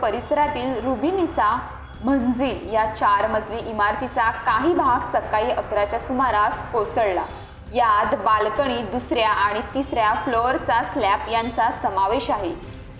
परिसरातील रुबिनिसा मंजिल या 4 मजली इमारतीचा काही भाग सकाळी 11च्या सुमारास कोसळला। यात बाल्कनी, दुसऱ्या आणि तिसऱ्या फ्लोअरचा स्लॅब यांचा समावेश आहे।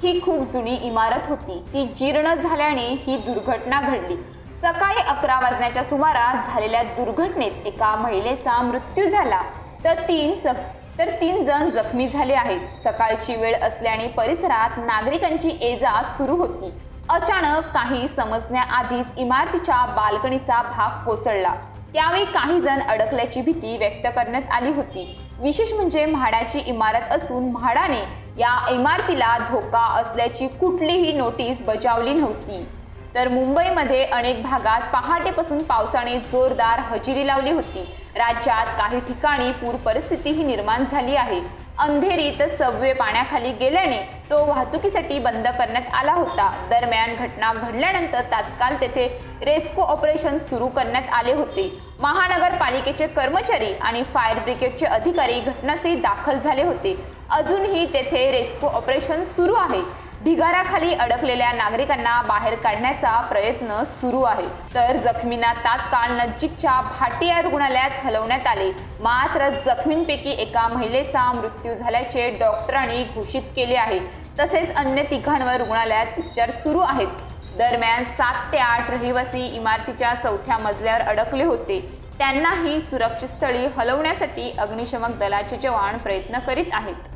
ही खूप जुनी इमारत होती, ती जीर्ण झाल्याने ही दुर्घटना घडली। सकाळी 11 वाजण्याच्या सुमारास झालेल्या दुर्घटनेत एका महिलेचा मृत्यू झाला तर तीन जण जखमी झाले आहेत। सकाळची वेळ असल्याने परिसरात नागरिकांची ये-जा सुरू होती। अचानक काही समजण्याआधीच इमारतीच्या बाल्कनीचा भाग कोसळला। त्यावेळी काही जण अडकल्याची भीती व्यक्त करण्यात आली होती। विशेष म्हणजे म्हाडाची इमारत असून म्हाडाने या इमारतीला धोका असल्याची कुठलीही नोटीस बजावली नव्हती। तर मुंबईमध्ये अनेक भागात पहाटेपासून पावसाने जोरदार हजेरी लावली होती। राज्यात काही ठिकाणी पूर परिस्थितीही निर्माण झाली आहे। अंधेरीत सबवे पाण्याखाली गेल्याने तो वाहतुकीसाठी बंद करण्यात आला होता। दरम्यान घटना घडल्यानंतर तात्काळ तेथे रेस्क्यू ऑपरेशन सुरू करण्यात आले होते। महानगरपालिकेचे कर्मचारी आणि फायर ब्रिगेडचे अधिकारी घटनास्थळी दाखल झाले होते। अजूनही तेथे रेस्क्यू ऑपरेशन सुरू आहे। ढिगाराखाली अडकलेल्या नागरिकांना बाहेर काढण्याचा प्रयत्न सुरू आहे। तर जखमींना तात्काळ नजीकच्या भाटिया रुग्णालयात हलवण्यात आले। मात्र जखमींपैकी एका महिलेचा मृत्यू झाल्याचे डॉक्टरांनी घोषित केले आहे। तसेच अन्य तिघांवर रुग्णालयात उपचार सुरू आहेत। दरम्यान 7 ते 8 रहिवासी इमारतीच्या 4थ्या मजल्यावर अडकले होते। त्यांनाही सुरक्षित स्थळी हलवण्यासाठी अग्निशमन दलाचे जवान प्रयत्न करीत आहेत।